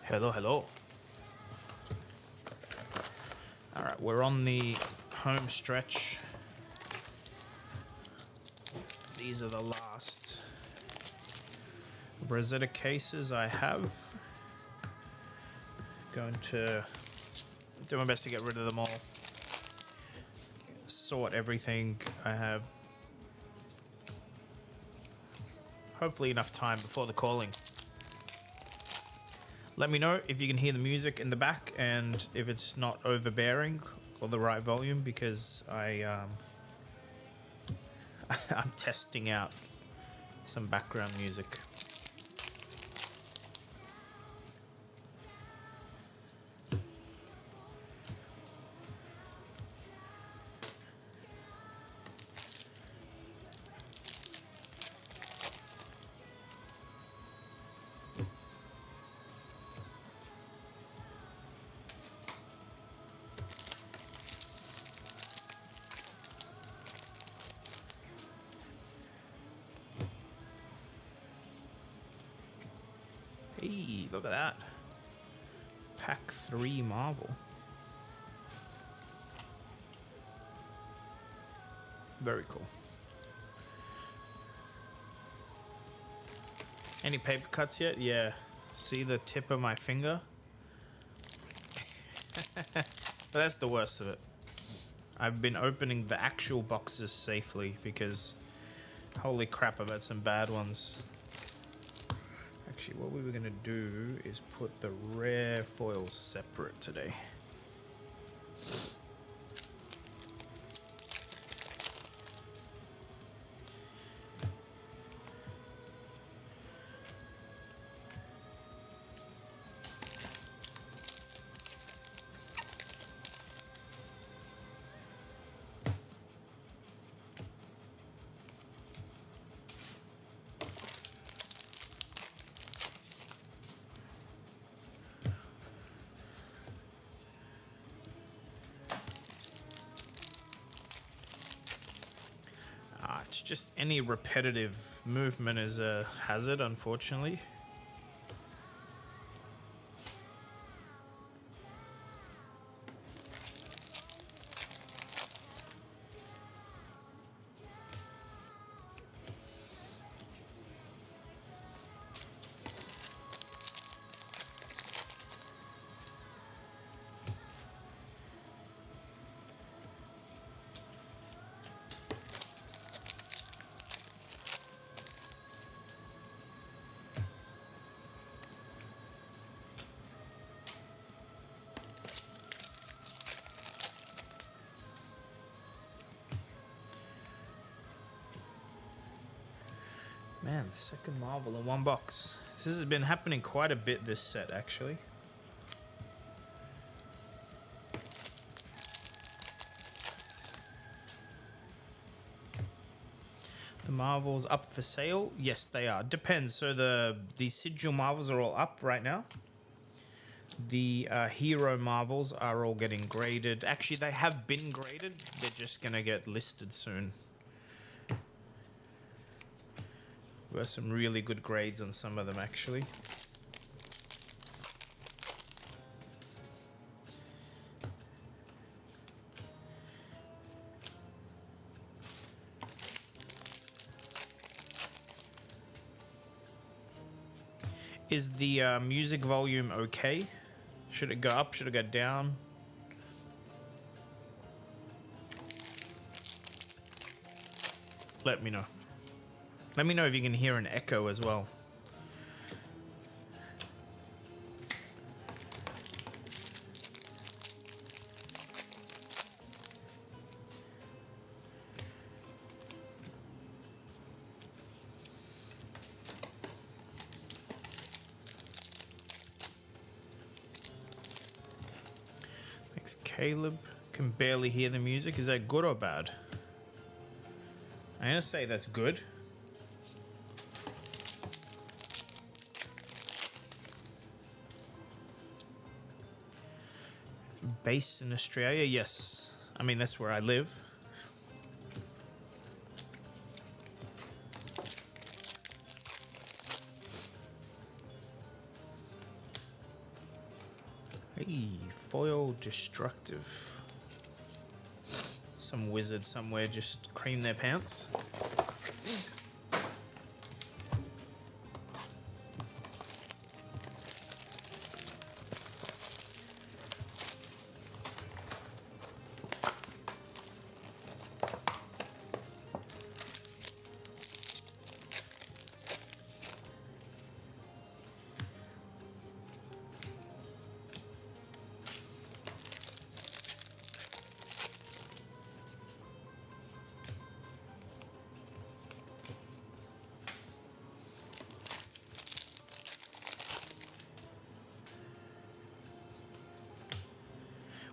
Hello, hello. All right, we're on the home stretch. These are the last Rosetta cases I have. Going to do my best to get rid of them all. Sort everything I have. Hopefully enough time before the calling. Let me know if you can hear the music in the back and if it's not overbearing or the right volume, because I'm testing out some background music. Hey, look at that. Pack 3 Marvel. Very cool. Any paper cuts yet? Yeah. See the tip of my finger? But that's the worst of it. I've been opening the actual boxes safely because holy crap, I've had some bad ones. Actually, what we were going to do is put the rare foils separate today. It's just any repetitive movement is a hazard, unfortunately. Man, the second Marvel in one box. This has been happening quite a bit this set, actually. The Marvels up for sale? Yes, they are. Depends. So the Sigil Marvels are all up right now. The Hero Marvels are all getting graded. Actually, they have been graded. They're just going to get listed soon. Got some really good grades on some of them, actually. Is the music volume okay? Should it go up? Should it go down? Let me know. Let me know if you can hear an echo as well. Thanks, Caleb. Can barely hear the music. Is that good or bad? I'm gonna say that's good. Based in Australia? Yes. I mean, that's where I live. Hey, foil destructive. Some wizard somewhere just creamed their pants.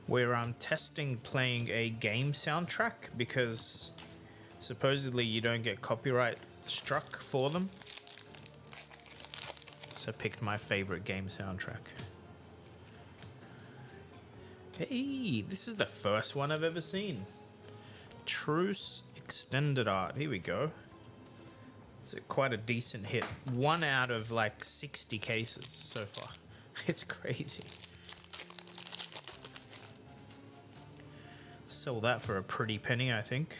Where I'm testing playing a game soundtrack because supposedly you don't get copyright struck for them. So I picked my favorite game soundtrack. Hey, this is the first one I've ever seen. Truce Extended Art. Here we go. It's quite a decent hit. 1 out of like 60 cases so far. It's crazy. Sell that for a pretty penny, I think.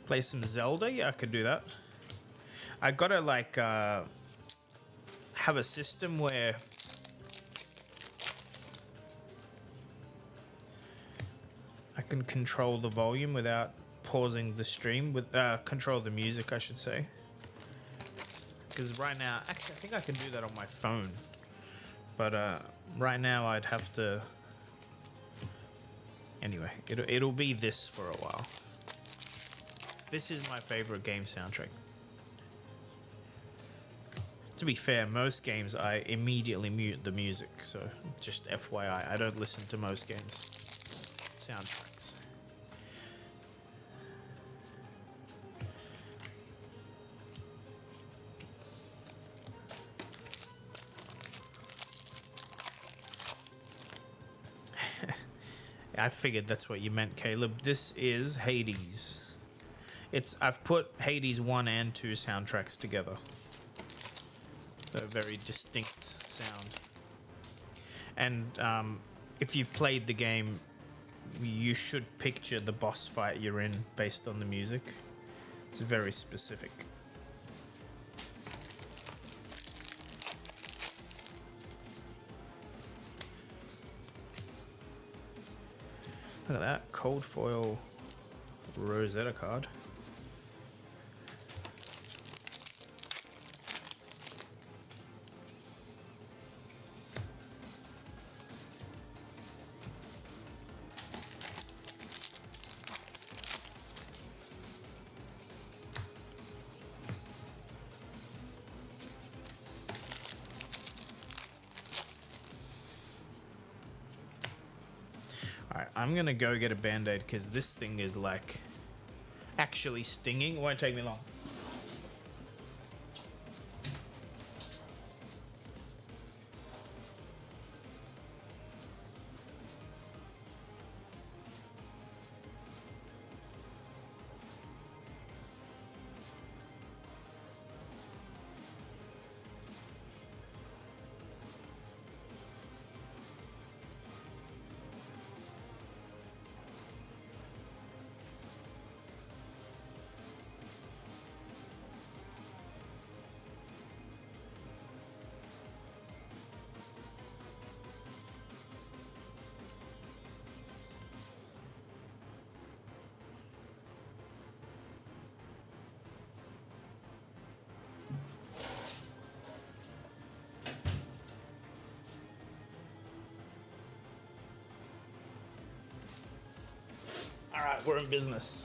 Play some Zelda? Yeah, I could do that. I gotta like have a system where I can control the volume without pausing the stream, with control the music, I should say. Because right now, actually, I think I can do that on my phone. But right now, I'd have to. Anyway, it'll be this for a while. This is my favorite game soundtrack. To be fair, most games I immediately mute the music, so just FYI, I don't listen to most games soundtracks. I figured that's what you meant, Caleb. This is Hades. I've put Hades 1 and 2 soundtracks together. A very distinct sound. And if you've played the game, you should picture the boss fight you're in based on the music. It's very specific. Look at that, cold foil Rosetta card. I'm gonna go get a band-aid because this thing is like actually stinging. It won't take me long. All right, we're in business.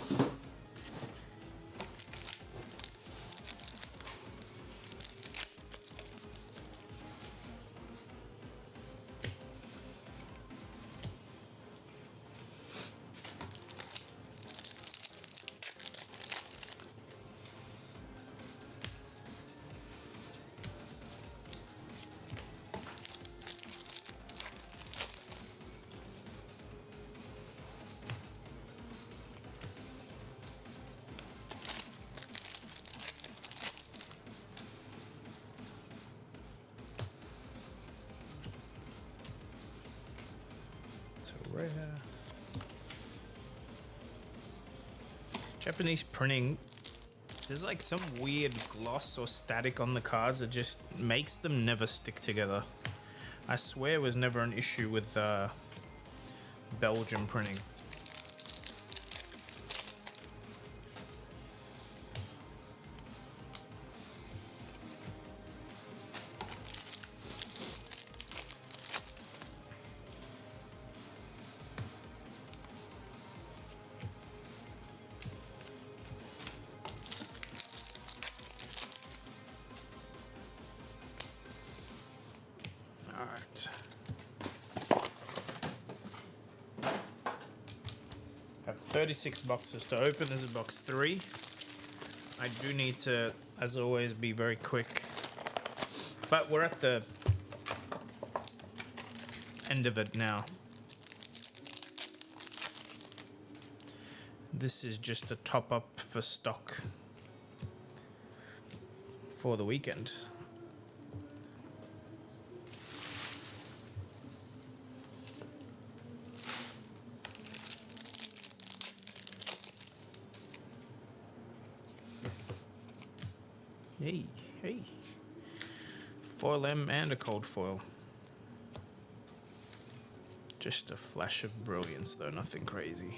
rare. Japanese printing, there's like some weird gloss or static on the cards that just makes them never stick together. I swear it was never an issue with Belgian printing. Alright. Have 36 boxes to open. This is box 3. I do need to, as always, be very quick. But we're at the end of it now. This is just a top up for stock for the weekend. Hey, hey. Foil M and a cold foil. Just a flash of brilliance though, nothing crazy.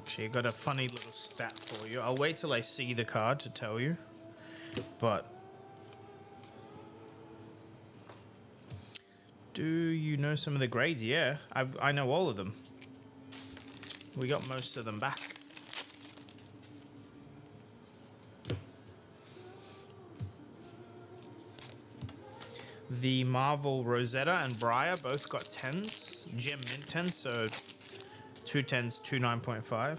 Actually, I got a funny little stat for you. I'll wait till I see the card to tell you. But do you know some of the grades? Yeah, I know all of them. We got most of them back. The Marvel Rosetta and Briar both got 10s. Gem Mint 10s, so 2 10s, 2 9.5.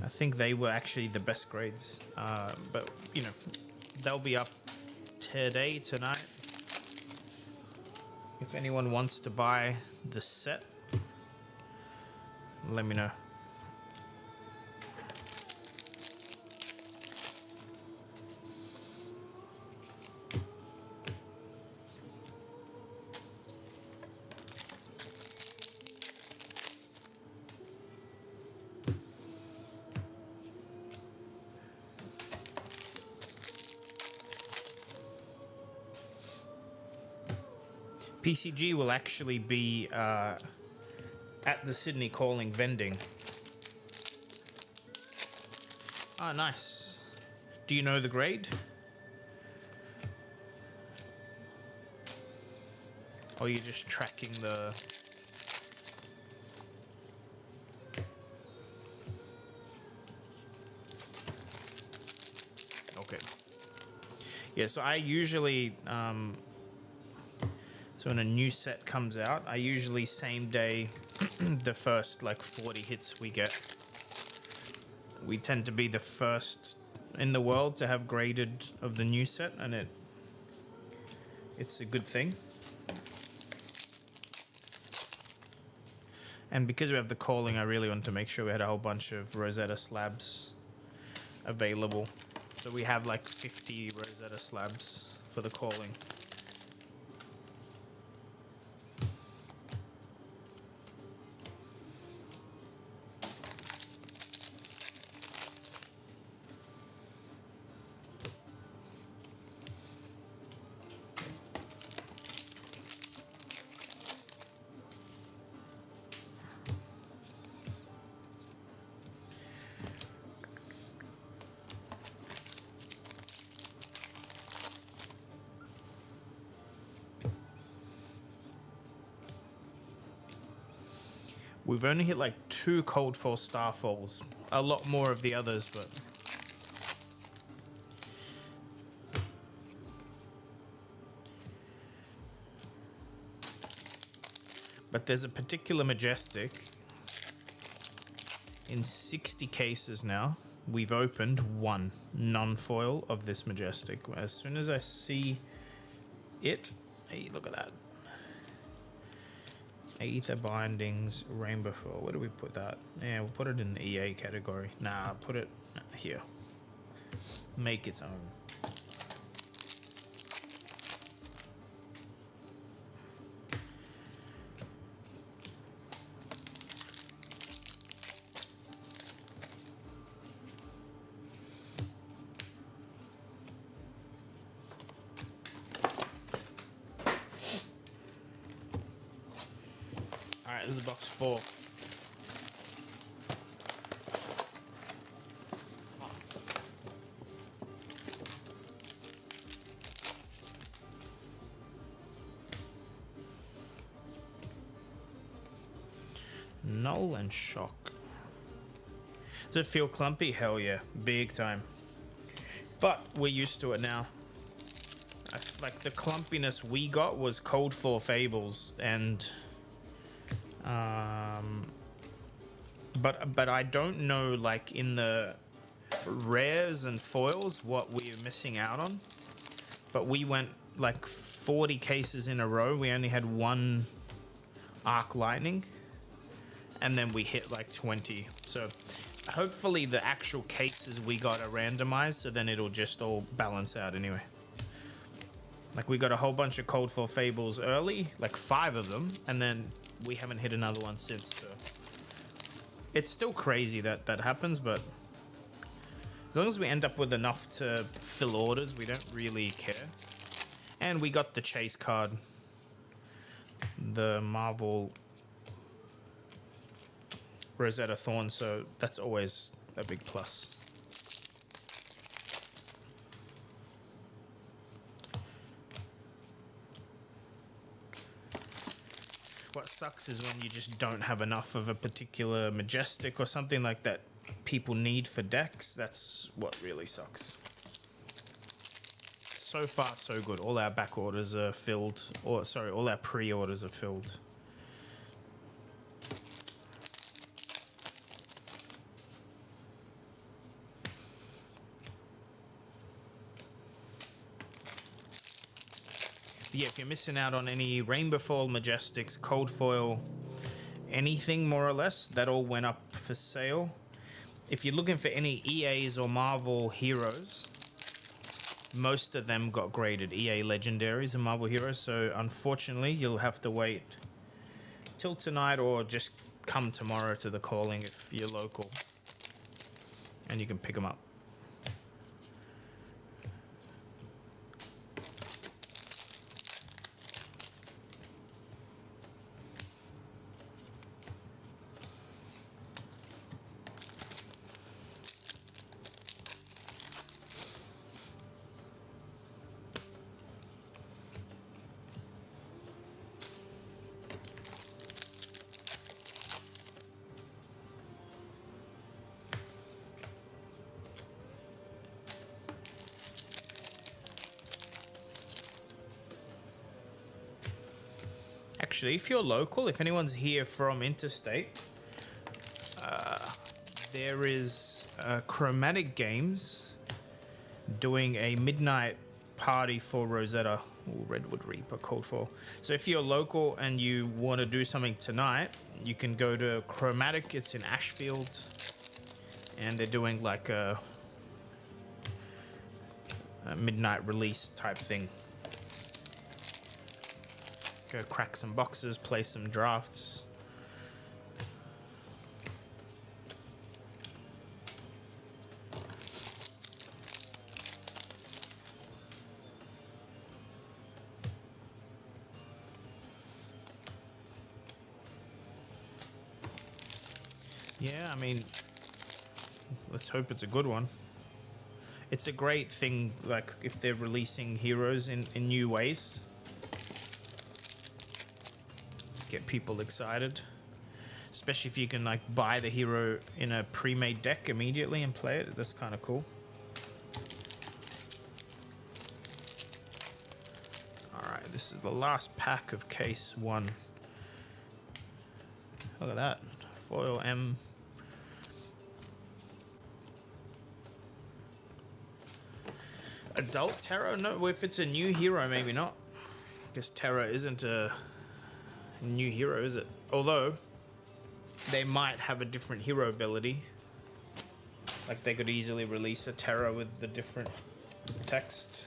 I think they were actually the best grades. But, you know, they'll be up today, tonight. If anyone wants to buy the set, let me know. PCG will actually be at the Sydney Calling vending. Ah, nice. Do you know the grade? Or are you just tracking the... Okay. Yeah, so I usually... So when a new set comes out, I usually same day the first like 40 hits we get. We tend to be the first in the world to have graded of the new set, and it's a good thing. And because we have the calling, I really want to make sure we had a whole bunch of Rosetta slabs available. So we have like 50 Rosetta slabs for the calling. We've only hit like 2 cold foil starfalls. A lot more of the others, but... But there's a particular Majestic in 60 cases now we've opened one non-foil of this Majestic. As soon as I see it, hey, look at that. Aether Bindings, Rainbow Foil. Where do we put that? Yeah, we'll put it in the EA category. Nah, put it here. Make its own. Alright, this is box 4. Null and Shock. Does it feel clumpy? Hell yeah, big time. But we're used to it now. Like the clumpiness we got was Cold for Fables and but I don't know, like in the rares and foils, what we're missing out on. But we went like 40 cases in a row. We only had one Arc Lightning, and then we hit like 20. So hopefully the actual cases we got are randomized, so then it'll just all balance out anyway. Like we got a whole bunch of Cold for Fables early, like 5 of them, and then we haven't hit another one since. So it's still crazy that that happens, but as long as we end up with enough to fill orders, we don't really care. And we got the chase card, the Marvel Rosetta Thorn, so that's always a big plus. What sucks is when you just don't have enough of a particular Majestic or something like that people need for decks. That's what really sucks. So far, so good. All our back orders are filled, or sorry, all our pre-orders are filled. Yeah, if you're missing out on any Rainbow Foil Majestics, Cold Foil, anything more or less, that all went up for sale. If you're looking for any EAs or Marvel heroes, most of them got graded EA Legendaries and Marvel Heroes, so unfortunately you'll have to wait till tonight or just come tomorrow to the calling if you're local, and you can pick them up. Actually, if you're local, if anyone's here from interstate, there is Chromatic Games doing a midnight party for Rosetta, or Redwood Reaper, Cold Fall. So if you're local and you want to do something tonight, you can go to Chromatic. It's in Ashfield, and they're doing like a midnight release type thing. Go crack some boxes, play some drafts. Yeah, I mean, let's hope it's a good one. It's a great thing, like, if they're releasing heroes in new ways. Get people excited. Especially if you can, like, buy the hero in a pre-made deck immediately and play it. That's kind of cool. Alright, this is the last pack of case 1. Look at that. Foil M. Adult Terra? No, if it's a new hero, maybe not. I guess Terra isn't a new hero, is it? Although, they might have a different hero ability. Like, they could easily release a Terra with the different text.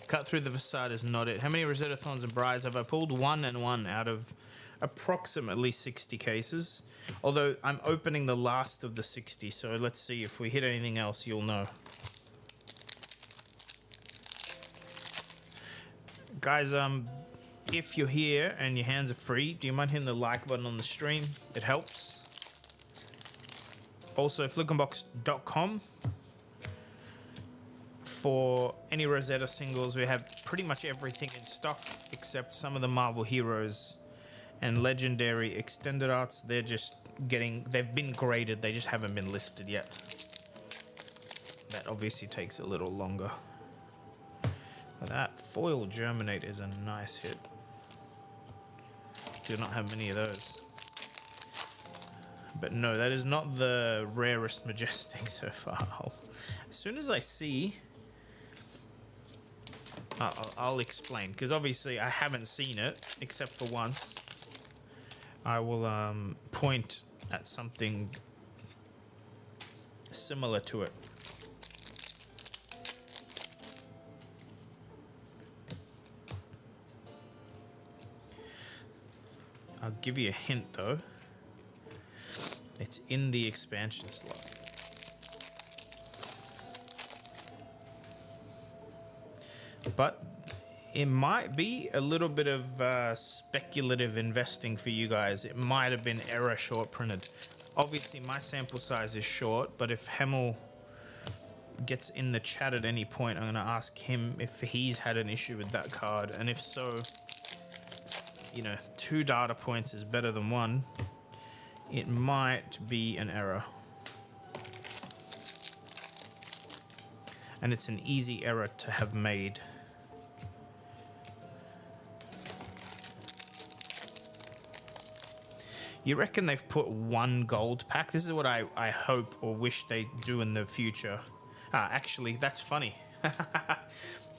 Cut through the facade is not it. How many Rosetta-thons and Briars have I pulled? 1 and 1 out of approximately 60 cases. Although I'm opening the last of the 60, so let's see if we hit anything else, you'll know. Guys, if you're here and your hands are free, do you mind hitting the like button on the stream? It helps. Also, flickenbox.com. For any Rosetta singles, we have pretty much everything in stock except some of the Marvel Heroes and Legendary Extended Arts. They're just getting, they've been graded, they just haven't been listed yet. That obviously takes a little longer. That foil Germinate is a nice hit. Do not have many of those. But no, that is not the rarest Majestic so far. As soon as I see... I'll explain, because obviously I haven't seen it except for once. I will point at something similar to it. I'll give you a hint though. It's in the expansion slot. But it might be a little bit of speculative investing for you guys. It might have been error short printed. Obviously my sample size is short, but if Hemel gets in the chat at any point, I'm going to ask him if he's had an issue with that card. And if so, you know, 2 data points is better than 1. It might be an error. And it's an easy error to have made. You reckon they've put 1 gold pack? This is what I hope or wish they do in the future. Actually, that's funny.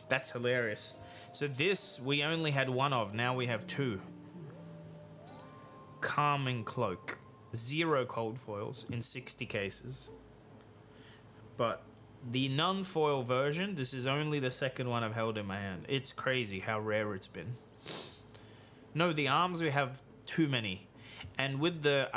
That's hilarious. So this, we only had 1 of. Now we have 2. Calming Cloak. 0 cold foils in 60 cases. But the non-foil version, this is only the second one I've held in my hand. It's crazy how rare it's been. No, the arms, we have too many. And with the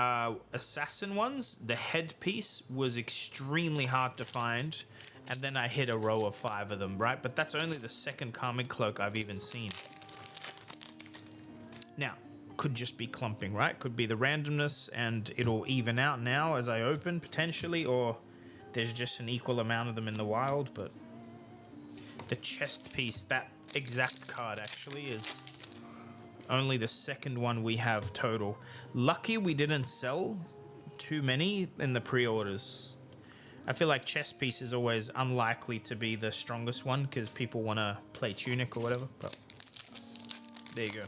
assassin ones, the headpiece was extremely hard to find. And then I hit a row of 5 of them, right? But that's only the second Calming Cloak I've even seen. Now, could just be clumping, right? Could be the randomness and it'll even out now as I open, potentially. Or there's just an equal amount of them in the wild. But the chest piece, that exact card actually is... only the second one we have total. Lucky we didn't sell too many in the pre-orders. I feel like chest piece is always unlikely to be the strongest one because people want to play Tunic or whatever. But there you go.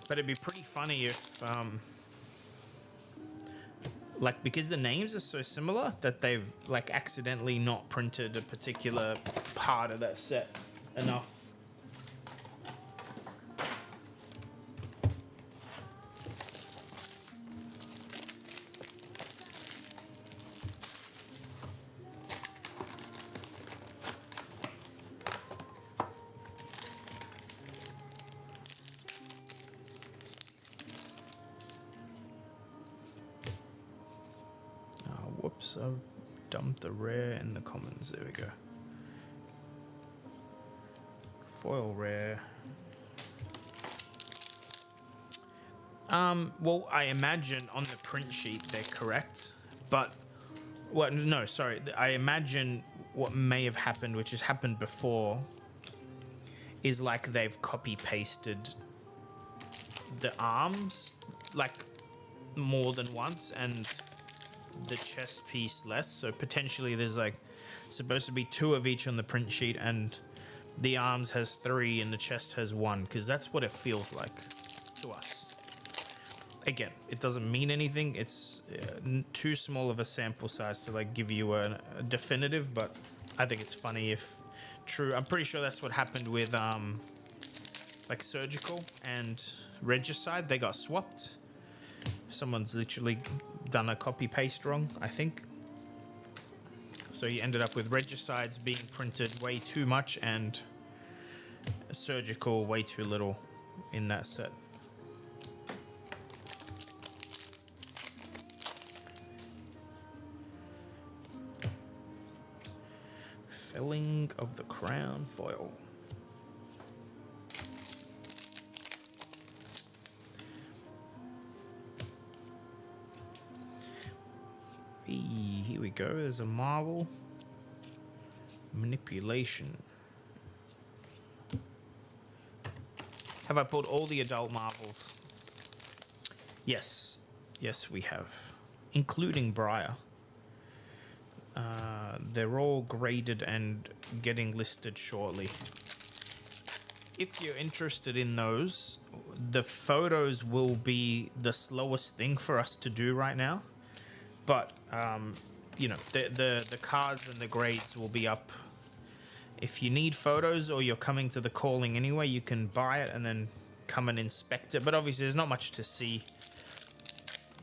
But it'd be pretty funny if, like, because the names are so similar that they've like accidentally not printed a particular part of that set enough. Whoops, I've dumped the rare in the commons. There we go. Foil rare. Well, I imagine on the print sheet they're correct, but well, no, sorry. I imagine what may have happened, which has happened before, is like they've copy pasted the arms like more than once and the chest piece less. So potentially there's like supposed to be 2 of each on the print sheet and the arms has 3 and the chest has 1, because that's what it feels like to us. Again, it doesn't mean anything. It's too small of a sample size to like give you a definitive, but I think it's funny if true. I'm pretty sure that's what happened with like Surgical and Regicide. They got swapped. Someone's literally done a copy paste wrong, I think. So you ended up with Regicides being printed way too much and Surgical way too little in that set. Felling of the Crown foil. Here we go. There's a marble. Manipulation. Have I pulled all the adult marbles? Yes. Yes, we have. Including Briar. They're all graded and getting listed shortly. If you're interested in those, the photos will be the slowest thing for us to do right now. But, you know, the cards and the grades will be up. If you need photos or you're coming to the calling anyway, you can buy it and then come and inspect it. But obviously there's not much to see.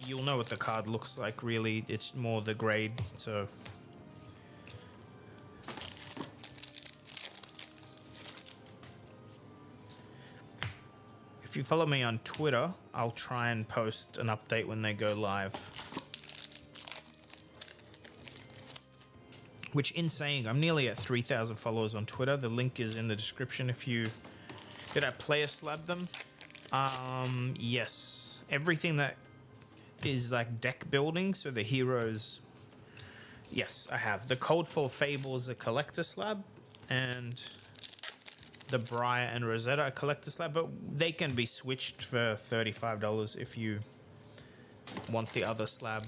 You'll know what the card looks like, really. It's more the grade, so... If you follow me on Twitter, I'll try and post an update when they go live. Which, in saying, I'm nearly at 3,000 followers on Twitter. The link is in the description if you... Did I player slab them? Yes. Everything that is like deck building, so the heroes... Yes, I have. The Coldfall Fables, a collector slab, and the Briar and Rosetta, a collector slab, but they can be switched for $35 if you want the other slab.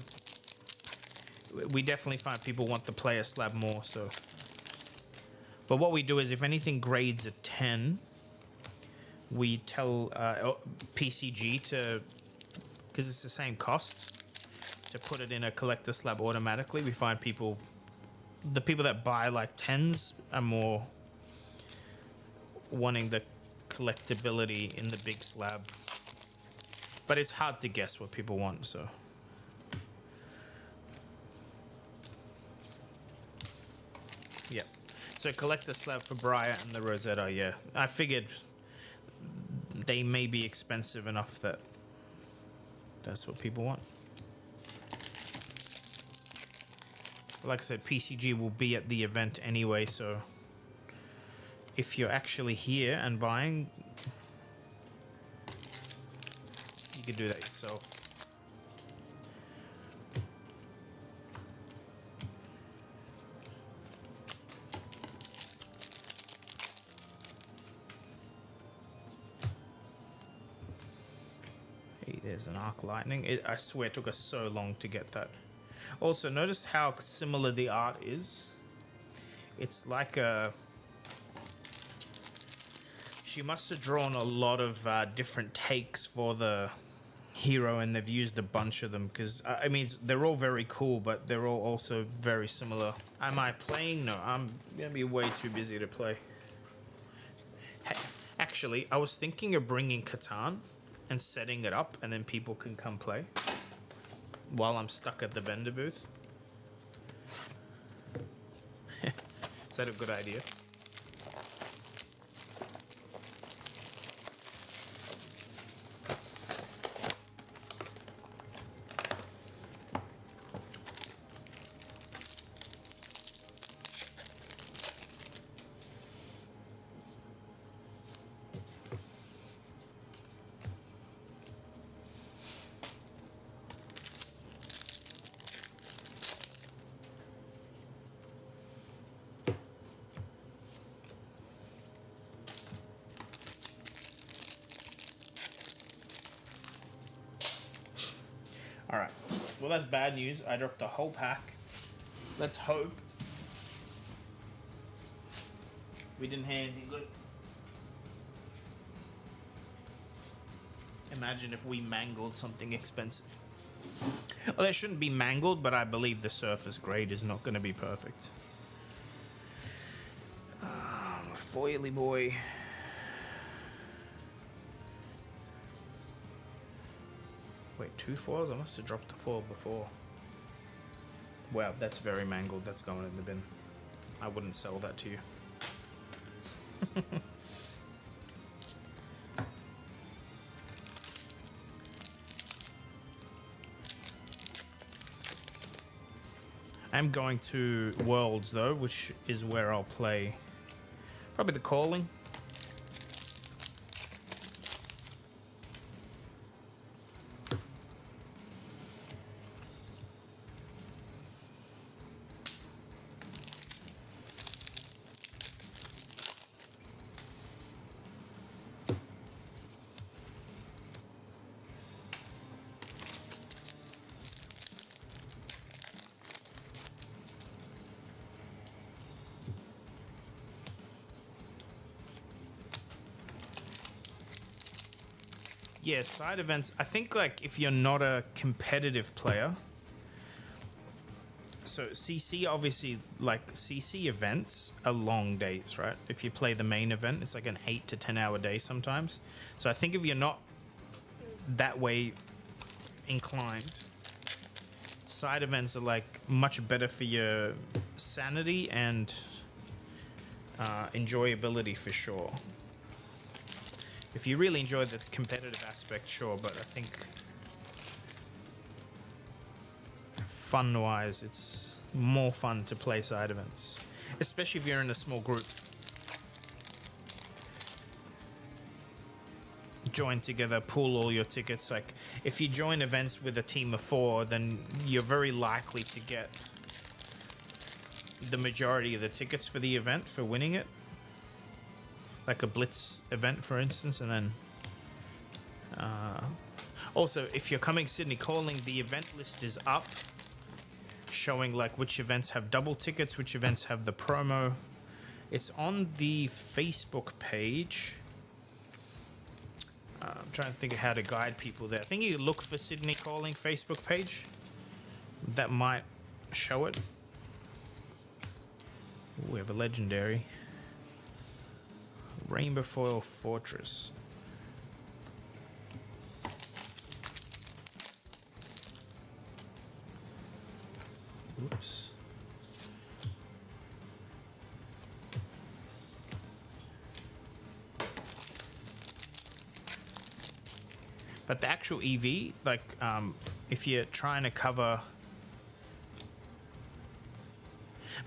We definitely find people want the player slab more, so. But what we do is if anything grades a 10, we tell PCG to, because it's the same cost, to put it in a collector slab automatically. We find people, the people that buy like 10s are more wanting the collectability in the big slab. But it's hard to guess what people want, so. Yeah. So collector slab for Briar and the Rosetta, yeah. I figured they may be expensive enough that that's what people want. Like I said, PCG will be at the event anyway, so if you're actually here and buying, you can do that yourself. Hey, there's an arc lightning. I swear it took us so long to get that. Also, notice how similar the art is. It's like a... She must have drawn a lot of different takes for the hero, and they've used a bunch of them because I mean they're all very cool, but they're all also very similar. Am I playing? No, I'm gonna be way too busy to play. Actually, I was thinking of bringing Catan and setting it up, and then people can come play while I'm stuck at the vendor booth. Is that a good idea? Alright, well that's bad news. I dropped a whole pack. Let's hope we didn't have anything good. Imagine if we mangled something expensive. Well, that shouldn't be mangled, but I believe the surface grade is not going to be perfect. Foily boy. Wait, 2 foils? I must have dropped the foil before. Wow, that's very mangled. That's going in the bin. I wouldn't sell that to you. I'm going to Worlds though, which is where I'll play probably the Calling. Yeah, side events. I think like if you're not a competitive player, so CC obviously, like CC events are long days, right? If you play the main event, it's like an 8 to 10 hour day sometimes. So I think if you're not that way inclined, side events are like much better for your sanity and enjoyability for sure. If you really enjoy the competitive aspect, sure, but I think fun-wise, it's more fun to play side events, especially if you're in a small group. Join together, pool all your tickets. Like, if you join events with a team of 4, then you're very likely to get the majority of the tickets for the event for winning it. Like a blitz event, for instance, and then also if you're coming Sydney Calling, the event list is up, showing like which events have double tickets, which events have the promo. It's on the Facebook page. I'm trying to think of how to guide people there. I think you look for Sydney Calling Facebook page. That might show it. Ooh, we have a legendary. Rainbow Foil Fortress. Oops. But the actual EV, like, if you're trying to cover...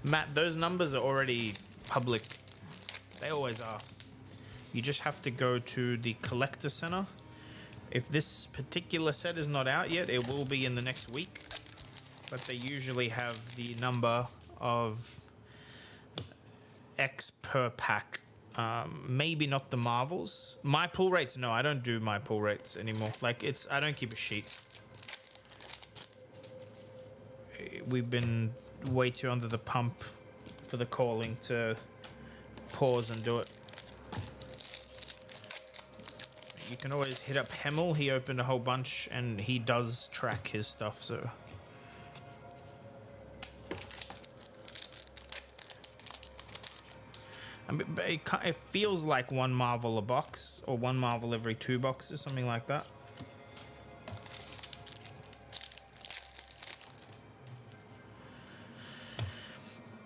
Matt, those numbers are already public. They always are. You just have to go to the collector center. If this particular set is not out yet, it will be in the next week. But they usually have the number of X per pack. Maybe not the Marvels. My pull rates, no, I don't do my pull rates anymore. Like, I don't keep a sheet. We've been way too under the pump for the Calling to pause and do it. you can always hit up Hemel. He opened a whole bunch and he does track his stuff, so. I mean, but it feels like one Marvel a box, or one Marvel every 2 boxes, something like that.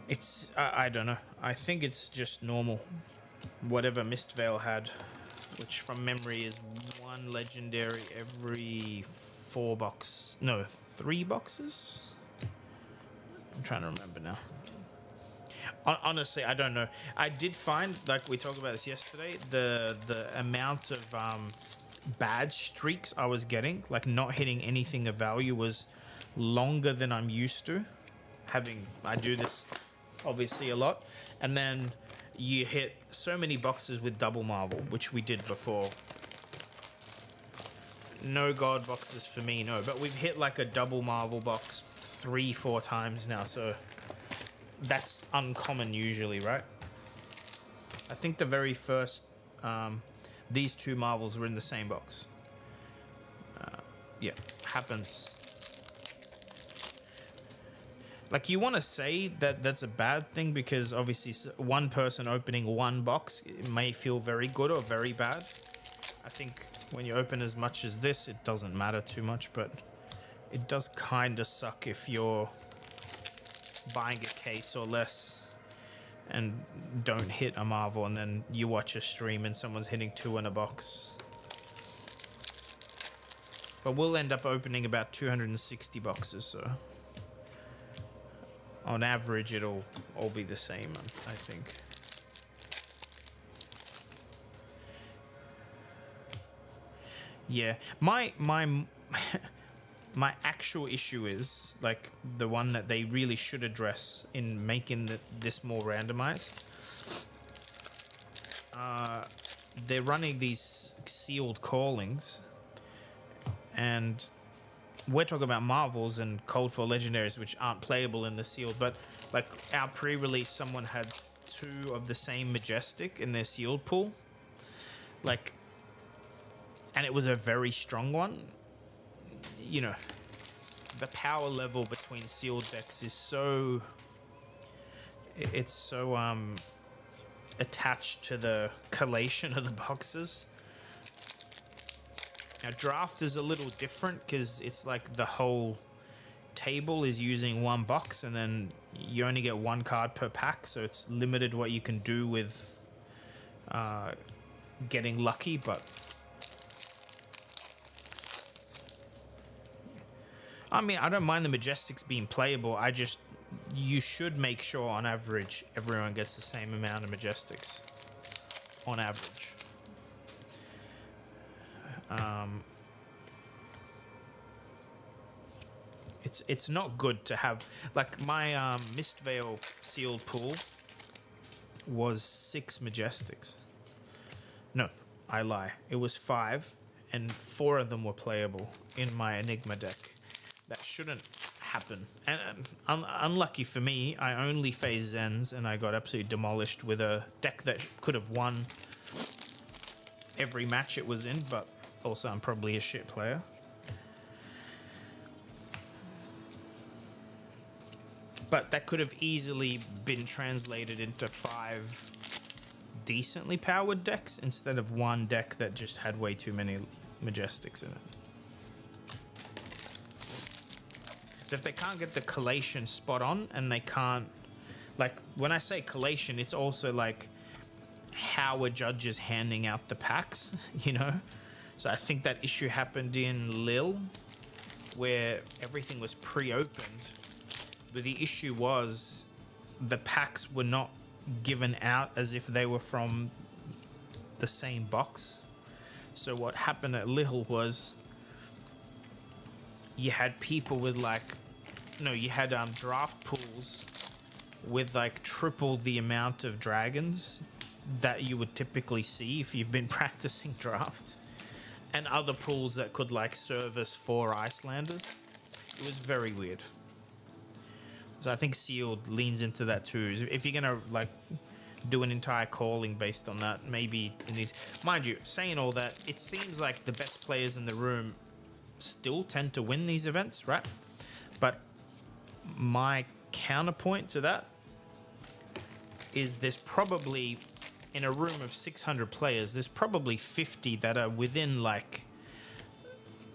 It's, I don't know. I think it's just normal. Whatever Mistveil had, which from memory is 1 legendary every 3 boxes? I'm trying to remember now. Honestly, I don't know. I did find, like we talked about this yesterday, the amount of bad streaks I was getting, like not hitting anything of value, was longer than I'm used to. I do this obviously a lot, and then you hit so many boxes with double Marvel, which we did before. No God boxes for me, no, but we've hit like a double Marvel box 3-4 times now, so that's uncommon usually, right? I think the very first these 2 Marvels were in the same box. Yeah, happens. Like, you want to say that that's a bad thing because obviously one person opening 1 box, it may feel very good or very bad. I think when you open as much as this, it doesn't matter too much, but it does kind of suck if you're buying a case or less and don't hit a Marvel, and then you watch a stream and someone's hitting 2 in a box. But we'll end up opening about 260 boxes, so on average it'll all be the same, I think. Yeah, my my actual issue is, like, the one that they really should address in making this more randomized. They're running these sealed callings, and we're talking about Marvels and Cold for Legendaries, which aren't playable in the sealed, but like our pre-release, someone had 2 of the same Majestic in their sealed pool, like, and it was a very strong one. You know, the power level between sealed decks is so, it's so attached to the collation of the boxes. Now draft is a little different because it's like the whole table is using 1 box, and then you only get 1 card per pack, so it's limited what you can do with getting lucky. But I mean, I don't mind the Majestics being playable. You should make sure on average everyone gets the same amount of Majestics on average. It's not good to have, like, my Mistveil sealed pool was 6 Majestics. No, I lie. It was 5, and 4 of them were playable in my Enigma deck. That shouldn't happen. And unlucky for me, I only phased Zens, and I got absolutely demolished with a deck that could have won every match it was in, but also I'm probably a shit player. But that could have easily been translated into 5 decently powered decks instead of 1 deck that just had way too many Majestics in it. So if they can't get the collation spot on, and they can't, like, when I say collation, it's also like how a judge is handing out the packs, you know? So I think that issue happened in Lille, where everything was pre-opened, but the issue was the packs were not given out as if they were from the same box. So what happened at Lille was you had people with you had draft pools with like triple the amount of dragons that you would typically see if you've been practicing draft, and other pools that could like service 4 Icelanders. It was very weird. So I think sealed leans into that too. If you're gonna like do an entire calling based on that. Maybe in these, mind you, saying all that, it seems like the best players in the room still tend to win these events, right? But my counterpoint to that is there's probably, in a room of 600 players, there's probably 50 that are within like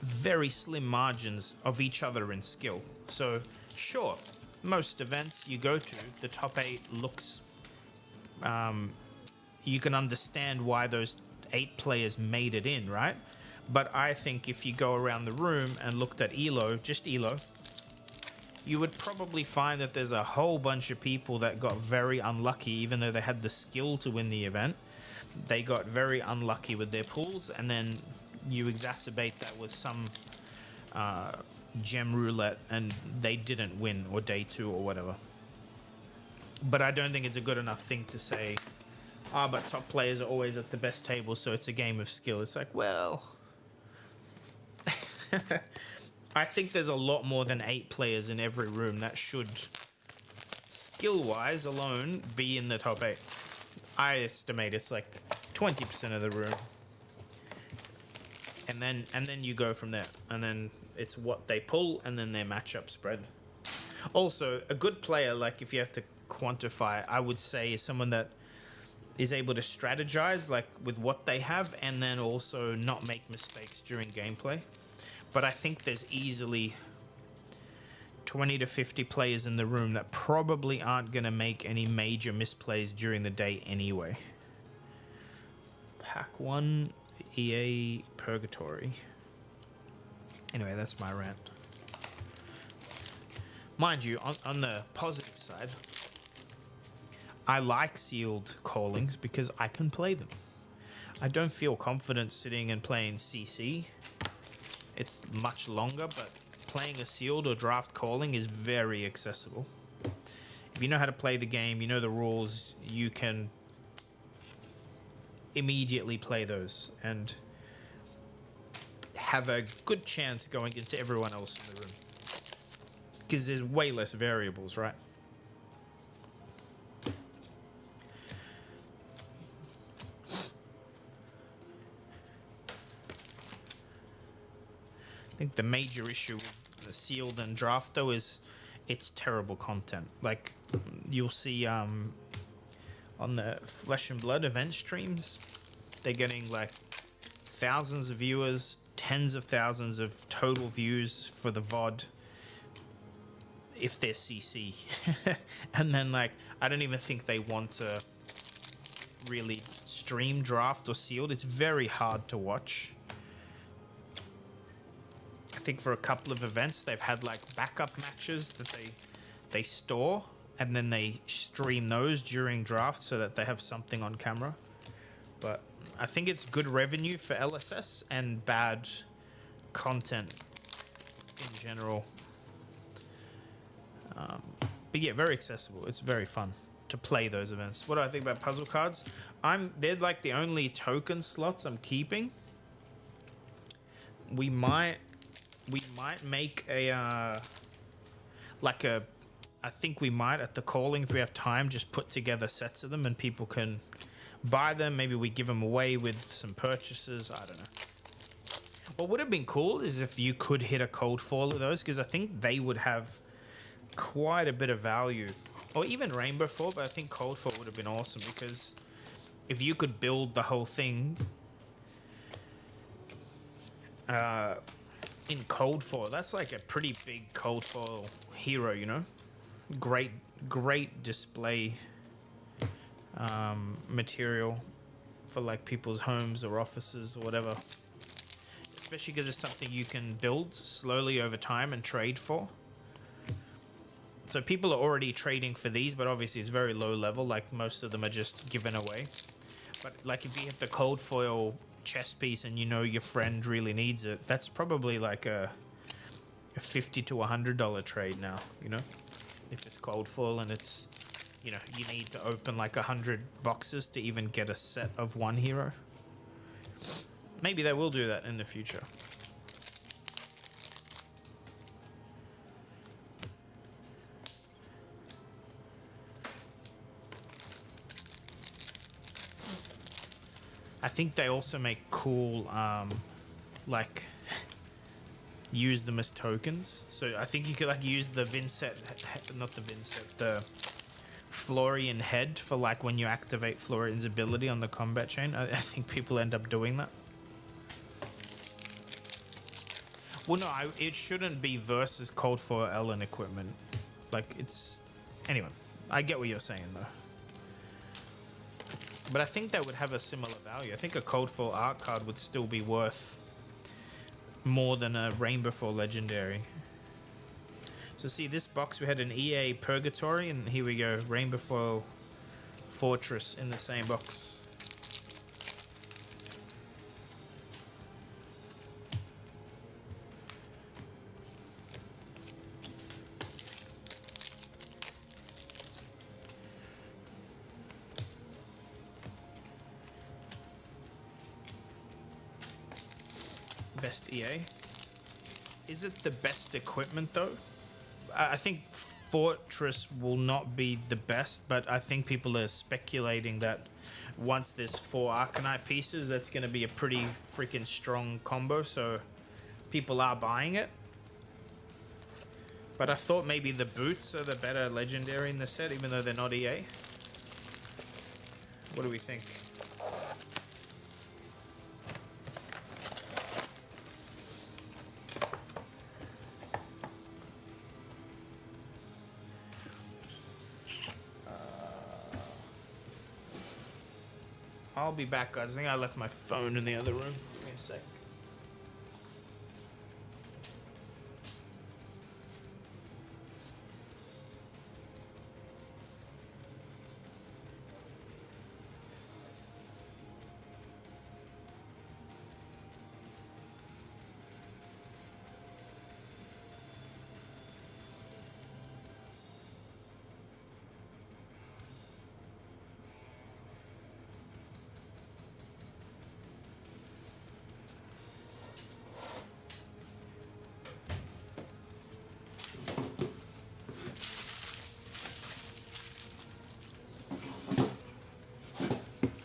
very slim margins of each other in skill. So sure, most events you go to, the top 8 looks, you can understand why those 8 players made it in, right? But I think if you go around the room and looked at ELO, just ELO, you would probably find that there's a whole bunch of people that got very unlucky, even though they had the skill to win the event. They got very unlucky with their pools, and then you exacerbate that with some gem roulette, and they didn't win, or day 2 or whatever. But I don't think it's a good enough thing to say, but top players are always at the best table, so it's a game of skill. It's like, well... I think there's a lot more than 8 players in every room that should, skill-wise alone, be in the top 8. I estimate it's like 20% of the room. And then you go from there. And then it's what they pull, and then their matchup spread. Also, a good player, like if you have to quantify, I would say is someone that is able to strategize like with what they have, and then also not make mistakes during gameplay. But I think there's easily 20 to 50 players in the room that probably aren't going to make any major misplays during the day anyway. Pack 1, EA Purgatory. Anyway, that's my rant. Mind you, on the positive side, I like sealed callings because I can play them. I don't feel confident sitting and playing CC. It's much longer, but playing a sealed or draft calling is very accessible. If you know how to play the game, you know the rules, you can immediately play those and have a good chance going into everyone else in the room. Because there's way less variables, right? I think the major issue with the sealed and draft though is it's terrible content. Like you'll see on the Flesh and Blood event streams, they're getting like thousands of viewers, tens of thousands of total views for the VOD if they're CC. And then like I don't even think they want to really stream draft or sealed. It's very hard to watch. I think for a couple of events they've had like backup matches that they store, and then they stream those during draft so that they have something on camera. But I think it's good revenue for LSS and bad content in general. But yeah, very accessible. It's very fun to play those events. What do I think about puzzle cards? They're like the only token slots I'm keeping. We might make a I think we might at the calling, if we have time, just put together sets of them and people can buy them. Maybe we give them away with some purchases. I don't know. What would have been cool is if you could hit a cold foil of those, because I think they would have quite a bit of value. Or even rainbow foil, but I think cold foil would have been awesome, because if you could build the whole thing in cold foil, that's like a pretty big cold foil hero, you know? Great display material for like people's homes or offices or whatever. Especially because it's something you can build slowly over time and trade for. So people are already trading for these, but obviously it's very low level. Like most of them are just given away. But like if you hit the cold foil chess piece and you know your friend really needs it, that's probably like a $50 to $100 trade now, you know? If it's cold foil and it's, you know, you need to open like 100 boxes to even get a set of one hero. Maybe they will do that in the future. I think they also make cool, like, use them as tokens. So I think you could like use the Vincent, not the Vincent, the Florian head for like when you activate Florian's ability on the combat chain. I think people end up doing that. Well, no, it shouldn't be versus Cold Foil Ellen equipment. Like, it's... Anyway, I get what you're saying, though. But I think that would have a similar value. I think a Cold Foil art card would still be worth more than a Rainbow Foil Legendary. So see, this box, we had an EA Purgatory, and here we go, Rainbow Foil Fortress in the same box. Best EA. Is it the best equipment though? I think Fortress will not be the best, but I think people are speculating that once there's 4 Arcanite pieces, that's going to be a pretty freaking strong combo, so people are buying it. But I thought maybe the boots are the better legendary in the set, even though they're not EA. What do we think? I'll be back, guys. I think I left my phone in the other room. Give me a sec.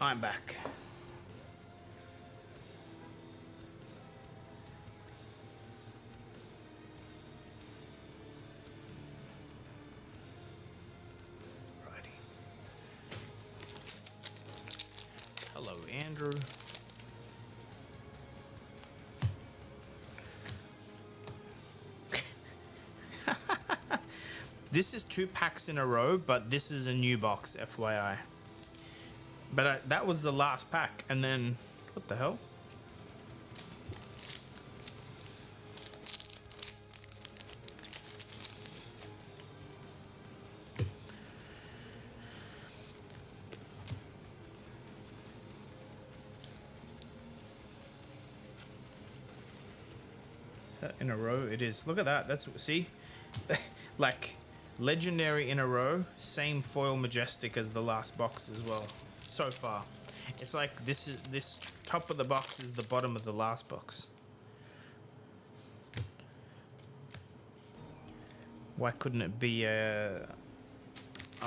I'm back. Righty. Hello, Andrew. This is 2 packs in a row, but this is a new box, FYI. But that was the last pack, and then... What the hell? In a row, it is. Look at that. That's... See? Like, legendary in a row. Same foil majestic as the last box as well. So far, it's like this top of the box is the bottom of the last box. Why couldn't it be a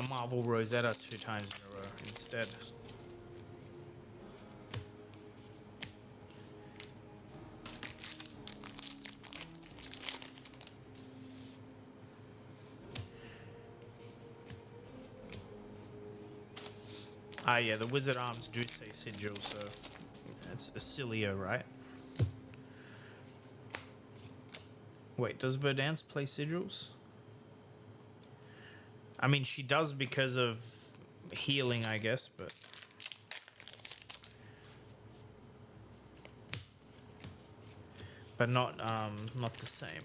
Marvel Rosetta 2 times in a row instead? Ah, yeah, the Wizard Arms do say Sigil, so it's a Cilio, right? Wait, does Verdance play Sigils? I mean, she does because of healing, I guess, but... But not the same.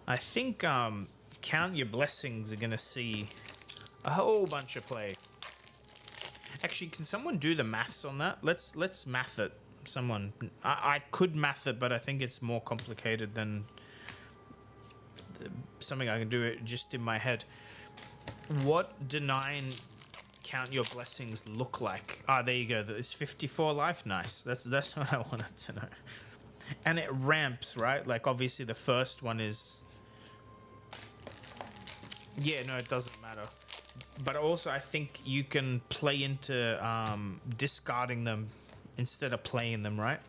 I think Count Your Blessings are gonna see a whole bunch of play. Actually, can someone do the maths on that? Let's math it. Someone, I could math it, but I think it's more complicated than something I can do it just in my head. What do 9 count your blessings look like? Ah, there you go. It's 54 life. Nice. That's what I wanted to know. And it ramps, right? Like obviously the first one is. Yeah, no, it doesn't matter. But also, I think you can play into discarding them instead of playing them, right?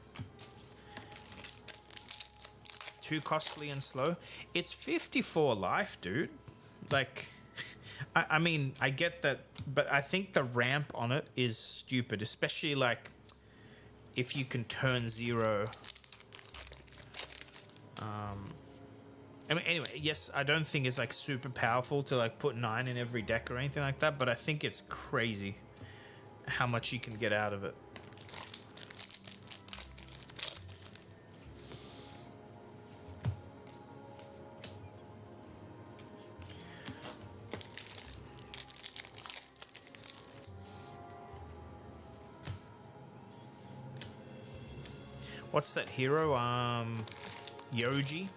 Too costly and slow. It's 54 life, dude. Like, I mean, I get that, but I think the ramp on it is stupid, especially like if you can turn 0. I mean, anyway, yes, I don't think it's like super powerful to like put 9 in every deck or anything like that, but I think it's crazy how much you can get out of it. What's that hero? Yoji?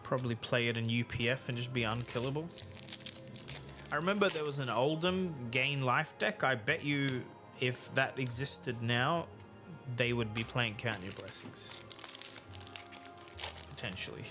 Probably play it in UPF and just be unkillable. I remember there was an Oldham gain life deck. I bet you if that existed now, they would be playing Count Your Blessings. Potentially.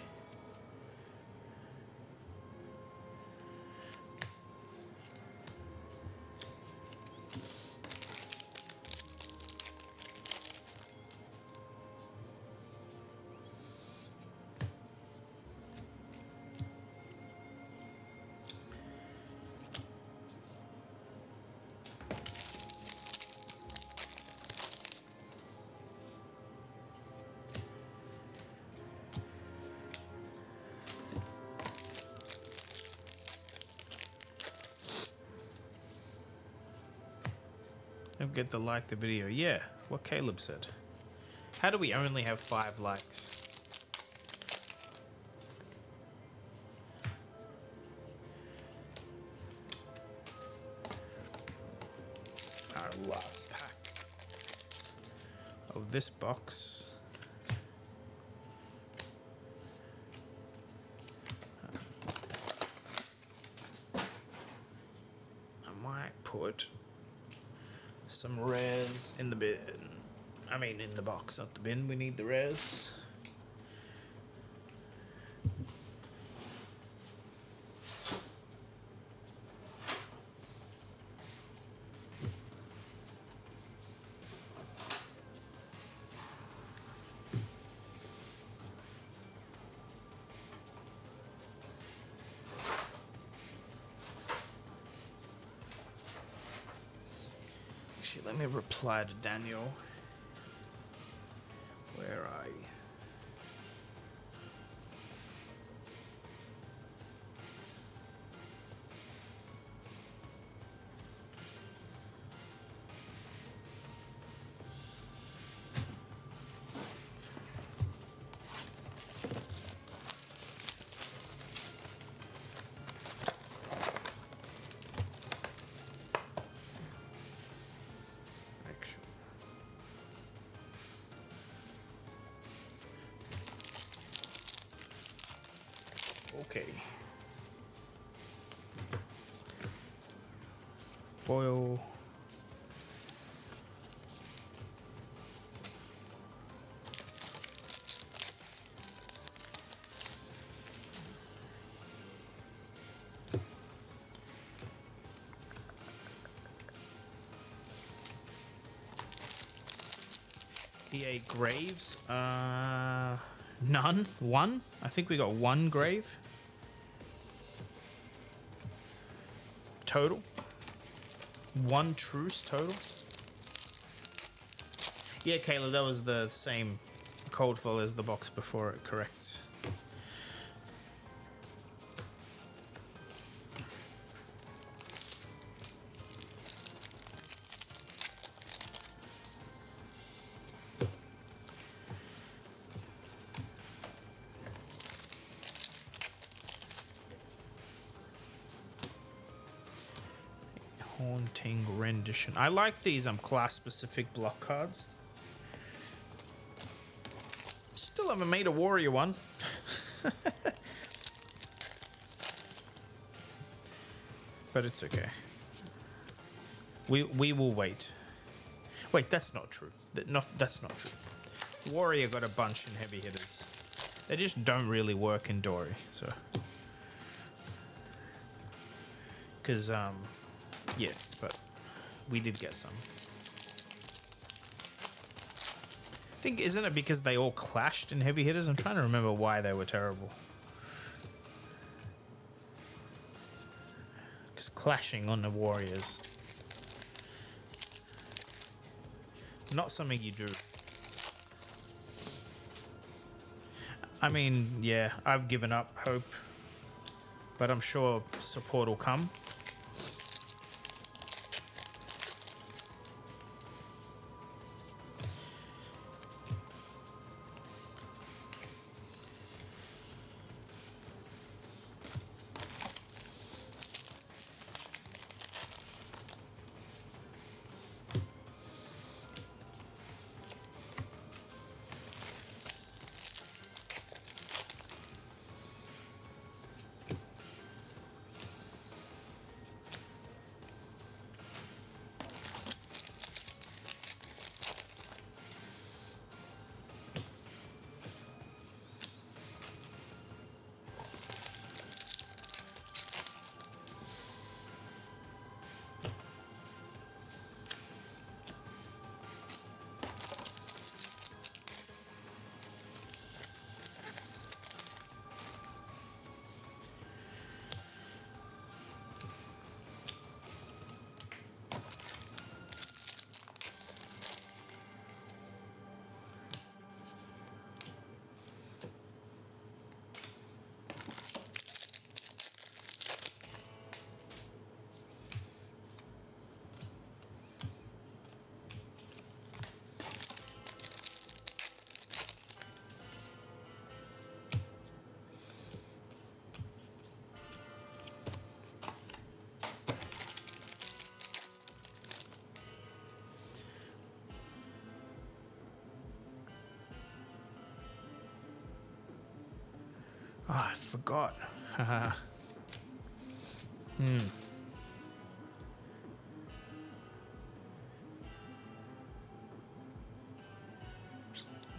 Don't forget to like the video. Yeah, what Caleb said. How do we only have 5 likes? Our last pack of this box. I might put some rares in the bin. I mean, in the box, not the bin. We need the rares. Let me reply to Daniel. Where are you? Okay. Foil. EA Graves. None. 1. I think we got 1 grave. Total. 1 truce total. Yeah, Kayla, that was the same cold foil as the box before it, correct. Haunting Rendition. I like these class specific block cards. Still haven't made a warrior one. but it's okay. We will wait. Wait, that's not true. That's not true. Warrior got a bunch in heavy hitters. They just don't really work in Dory, so. Because, yeah, but we did get some. I think, isn't it because they all clashed in heavy hitters? I'm trying to remember why they were terrible. Because clashing on the warriors, not something you do. I mean, yeah, I've given up hope, but I'm sure support will come. Oh, I forgot. Haha.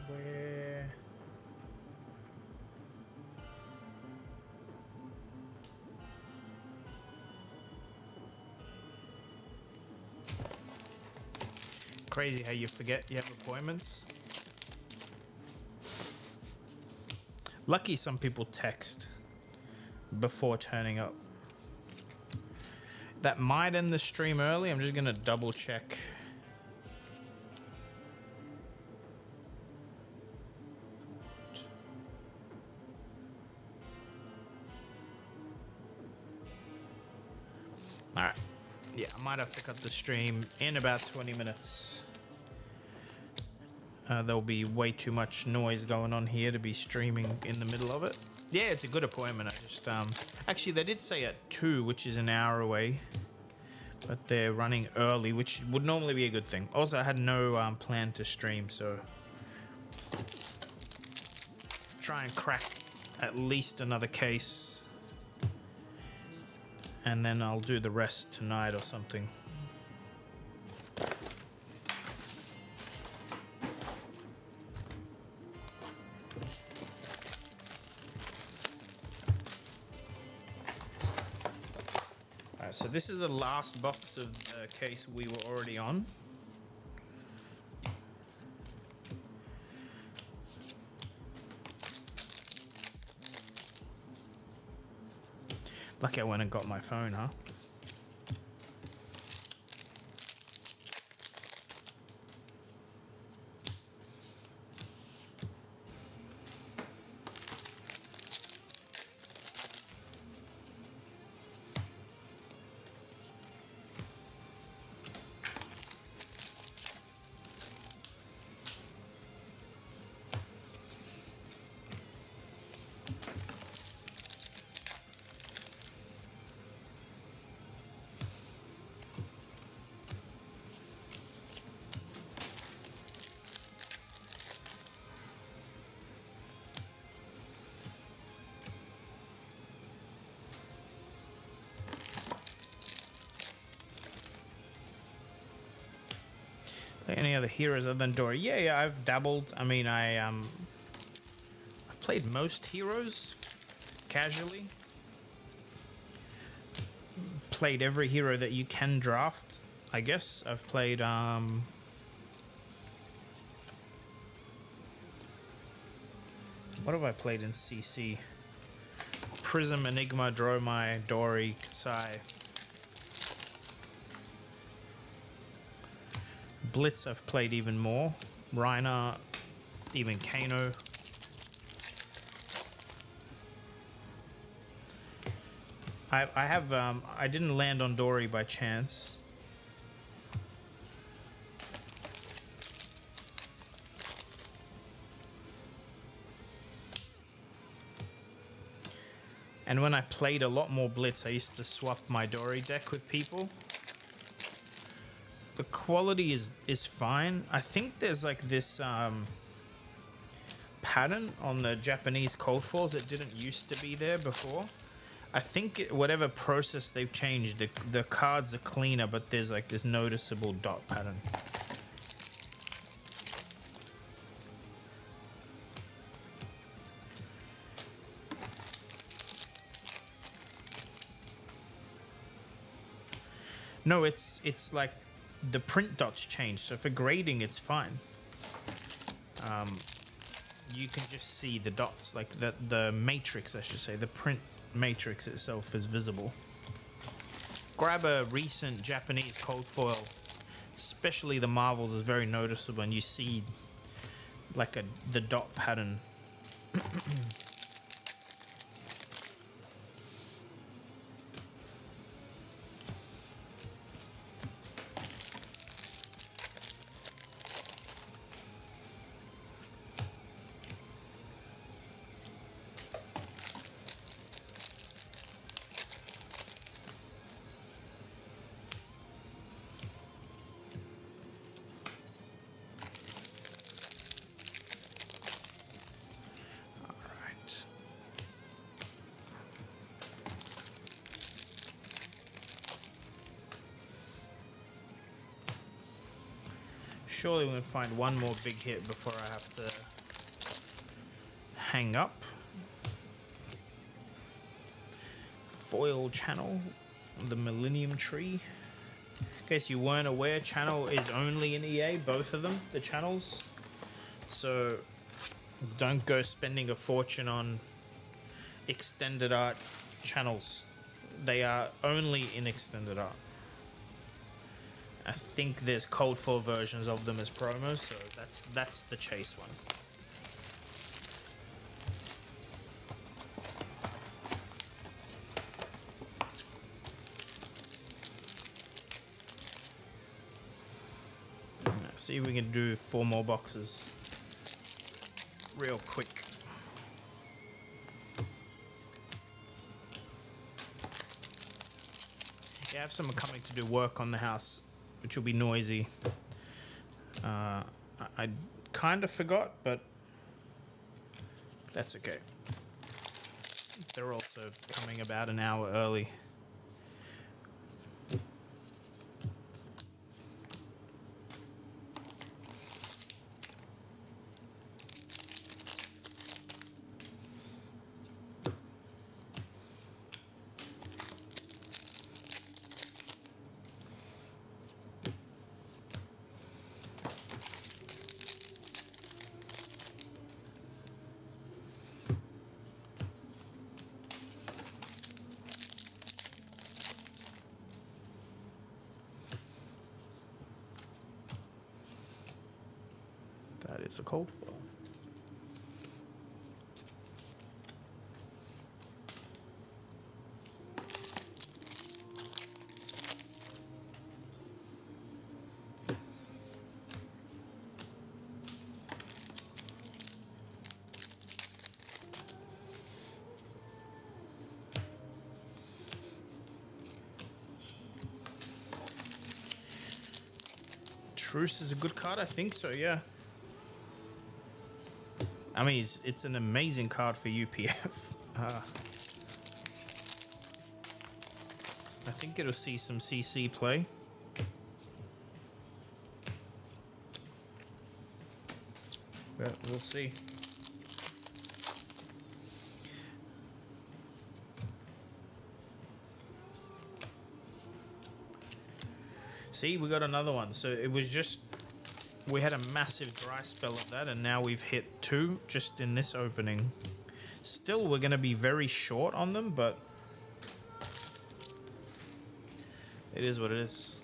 Where? Crazy how you forget you have appointments. Lucky some people text before turning up. That might end the stream early. I'm just gonna double check. All right. Yeah, I might have to cut the stream in about 20 minutes. There'll be way too much noise going on here to be streaming in the middle of it. Yeah, it's a good appointment. I just actually they did say at 2, which is an hour away, but they're running early, which would normally be a good thing. Also, I had no plan to stream, so try and crack at least another case, and then I'll do the rest tonight or something. So this is the last box of the case we were already on. Lucky I went and got my phone, huh? Any other heroes other than Dory? Yeah, I've dabbled. I mean, I've played most heroes casually. Played every hero that you can draft, I guess. I've played what have I played in CC? Prism, Enigma, Dromai, Dory, Kasai. Blitz I've played even more. Reiner, even Kano. I didn't land on Dory by chance. And when I played a lot more Blitz, I used to swap my Dory deck with people. The quality is fine. I think there's like this pattern on the Japanese cold falls that didn't used to be there before. I think whatever process they've changed, the cards are cleaner, but there's like this noticeable dot pattern. No, it's like the print dots change. So for grading, it's fine. You can just see the dots, like the matrix, I should say, the print matrix itself is visible. Grab a recent Japanese cold foil, especially the Marvels, is very noticeable, and you see like the dot pattern. Surely we're going to find one more big hit before I have to hang up. Foil channel, the Millennium Tree. In case you weren't aware, channel is only in EA, both of them, the channels. So don't go spending a fortune on extended art channels. They are only in extended art. I think there's cold foil versions of them as promos, so that's the chase one. Let's see if we can do 4 more boxes real quick. Yeah, I have someone coming to do work on the house, which will be noisy. I kind of forgot, but that's okay. They're also coming about an hour early. That is a cold foil. Truce is a good card, I think so, yeah. I mean, it's an amazing card for UPF. I think it'll see some CC play. But we'll see. See, we got another one. So it was just, we had a massive dry spell of that, and now we've hit 2 just in this opening. Still, we're going to be very short on them, but it is what it is.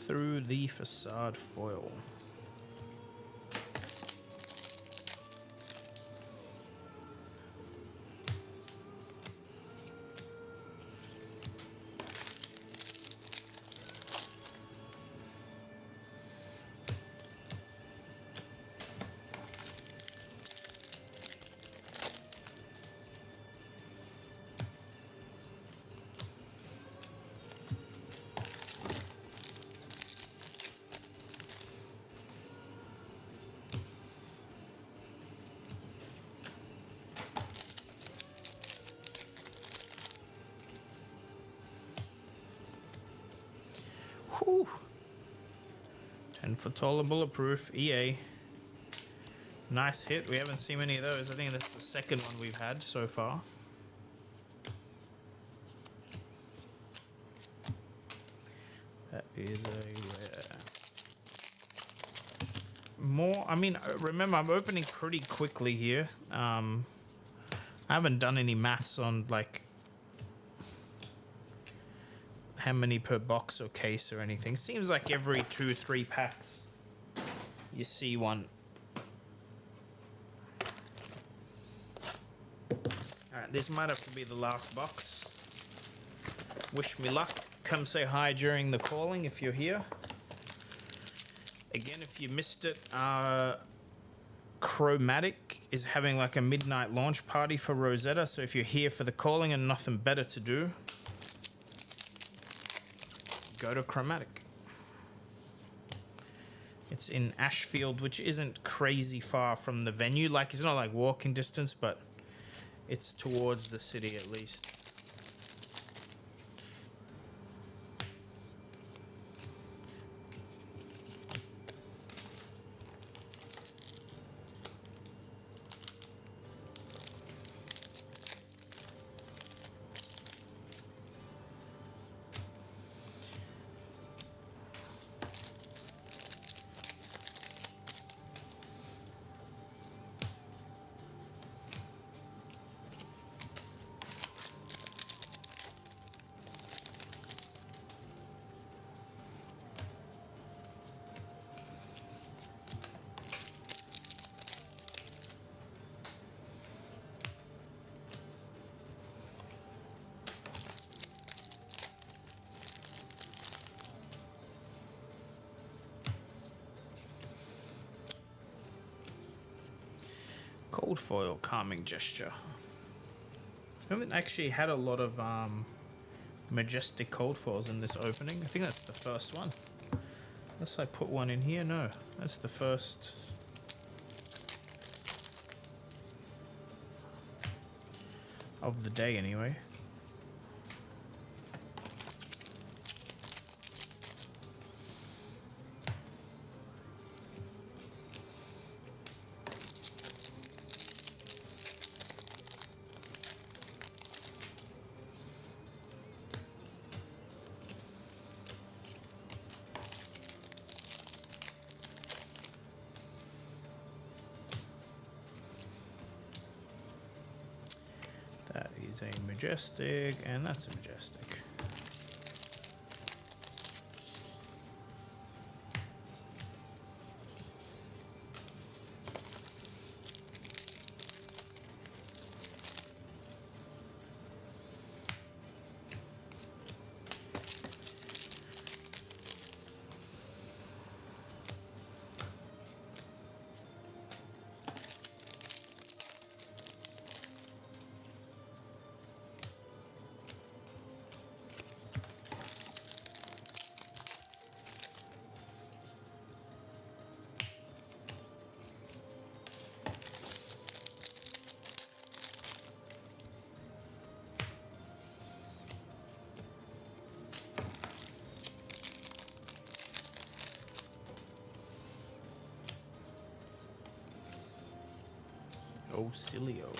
Through the facade foil. Whew. 10-foot taller bulletproof EA. Nice hit. We haven't seen many of those. I think that's the second one we've had so far. That is a rare. More, I mean, remember, I'm opening pretty quickly here. I haven't done any maths on, like, how many per box or case or anything. Seems like every 2-3 packs you see one. Alright, this might have to be the last box. Wish me luck. Come say hi during the calling if you're here. Again, if you missed it, Chromatic is having like a midnight launch party for Rosetta, so if you're here for the calling and nothing better to do, go to Chromatic. It's in Ashfield, which isn't crazy far from the venue. Like, it's not like walking distance, but it's towards the city at least. Cold foil, calming gesture. I haven't actually had a lot of majestic cold foils in this opening. I think that's the first one. Unless I put one in here, no. That's the first. Of the day, anyway. That is a majestic, and that's a majestic. Oh, silly-o.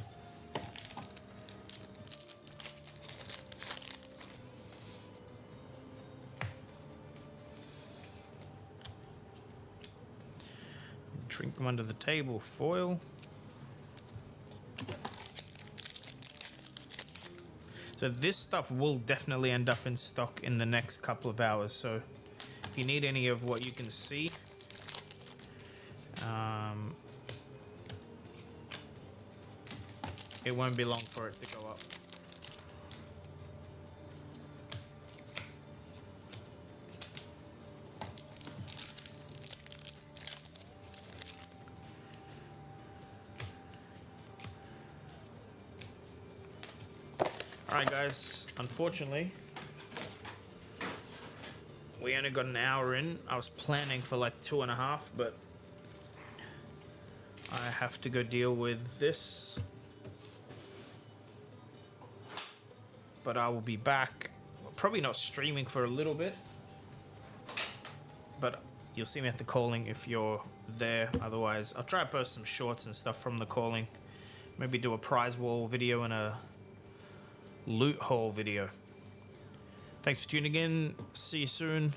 Drink them under the table. Foil. So this stuff will definitely end up in stock in the next couple of hours. So if you need any of what you can see, it won't be long for it to go up. Alright guys, unfortunately, we only got an hour in. I was planning for like 2.5, but I have to go deal with this. But I will be back. Probably not streaming for a little bit, but you'll see me at the calling if you're there. Otherwise, I'll try to post some shorts and stuff from the calling. Maybe do a prize wall video and a loot haul video. Thanks for tuning in. See you soon.